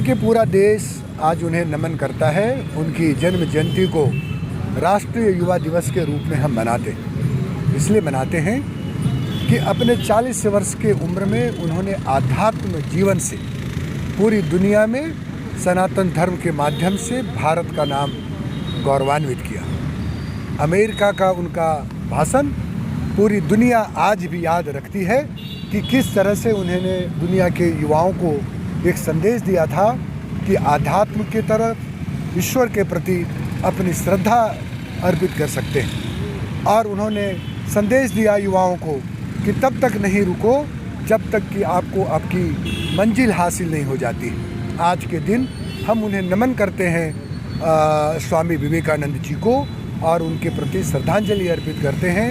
देखिए, पूरा देश आज उन्हें नमन करता है। उनकी जन्म जयंती को राष्ट्रीय युवा दिवस के रूप में हम मनाते हैं। इसलिए मनाते हैं कि अपने 40 वर्ष के उम्र में उन्होंने आध्यात्म जीवन से पूरी दुनिया में सनातन धर्म के माध्यम से भारत का नाम गौरवान्वित किया। अमेरिका का उनका भाषण पूरी दुनिया आज भी याद रखती है कि किस तरह से उन्होंने दुनिया के युवाओं को एक संदेश दिया था कि आध्यात्म की तरफ, ईश्वर के प्रति अपनी श्रद्धा अर्पित कर सकते हैं। और उन्होंने संदेश दिया युवाओं को कि तब तक नहीं रुको जब तक कि आपको आपकी मंजिल हासिल नहीं हो जाती। आज के दिन हम उन्हें नमन करते हैं, स्वामी विवेकानंद जी को, और उनके प्रति श्रद्धांजलि अर्पित करते हैं।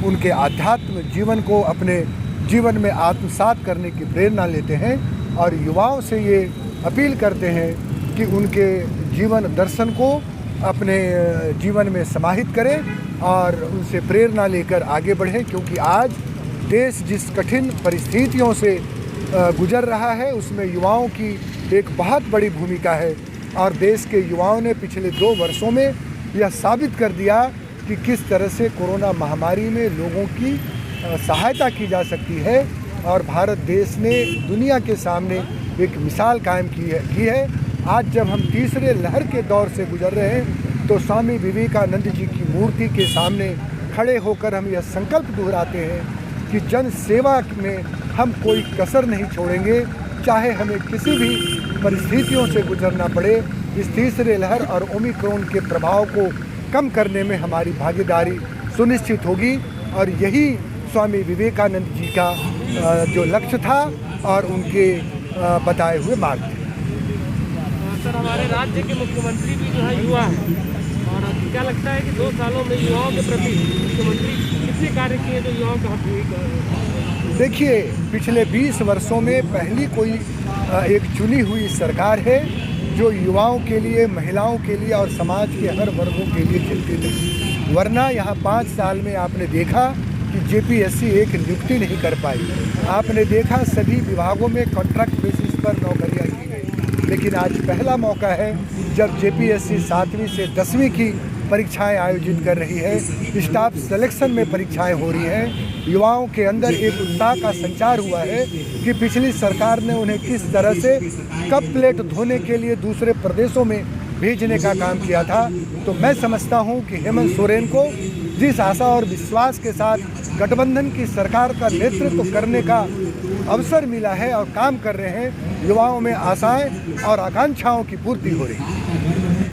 उनके आध्यात्म जीवन को अपने जीवन में आत्मसात करने की प्रेरणा लेते हैं और युवाओं से ये अपील करते हैं कि उनके जीवन दर्शन को अपने जीवन में समाहित करें और उनसे प्रेरणा लेकर आगे बढ़ें, क्योंकि आज देश जिस कठिन परिस्थितियों से गुजर रहा है उसमें युवाओं की एक बहुत बड़ी भूमिका है। और देश के युवाओं ने पिछले 2 वर्षों में यह साबित कर दिया कि किस तरह से कोरोना महामारी में लोगों की सहायता की जा सकती है। और भारत देश ने दुनिया के सामने एक मिसाल कायम की है। आज जब हम तीसरे लहर के दौर से गुजर रहे हैं तो स्वामी विवेकानंद जी की मूर्ति के सामने खड़े होकर हम यह संकल्प दोहराते हैं कि जन सेवा में हम कोई कसर नहीं छोड़ेंगे, चाहे हमें किसी भी परिस्थितियों से गुजरना पड़े। इस तीसरे लहर और ओमिक्रॉन के प्रभाव को कम करने में हमारी भागीदारी सुनिश्चित होगी। और यही स्वामी विवेकानंद जी का जो लक्ष्य था और उनके बताए हुए मार्ग थे। सर, हमारे राज्य के मुख्यमंत्री भी जो है युवा हैं, और क्या लगता है कि 2 सालों में युवाओं के प्रति मुख्यमंत्री कितने कार्य किए जो युवाओं का हक? देखिए, पिछले 20 वर्षों में पहली कोई एक चुनी हुई सरकार है जो युवाओं के लिए, महिलाओं के लिए और समाज के हर वर्गों के लिए चिंतित है। वरना यहाँ 5 साल में आपने देखा कि जेपीएससी एक नियुक्ति नहीं कर पाई। आपने देखा सभी विभागों में कॉन्ट्रैक्ट बेसिस पर नौकरियां की गई। लेकिन आज पहला मौका है जब जेपीएससी 7वीं से 10वीं की परीक्षाएं आयोजित कर रही है, स्टाफ सिलेक्शन में परीक्षाएं हो रही हैं। युवाओं के अंदर एक उत्साह का संचार हुआ है कि पिछली सरकार ने उन्हें किस तरह से कप प्लेट धोने के लिए दूसरे प्रदेशों में भेजने का काम किया था। तो मैं समझता हूं कि हेमंत सोरेन को जिस आशा और विश्वास के साथ गठबंधन की सरकार का नेतृत्व करने का अवसर मिला है और काम कर रहे हैं, युवाओं में आशाएं और आकांक्षाओं की पूर्ति हो रही है।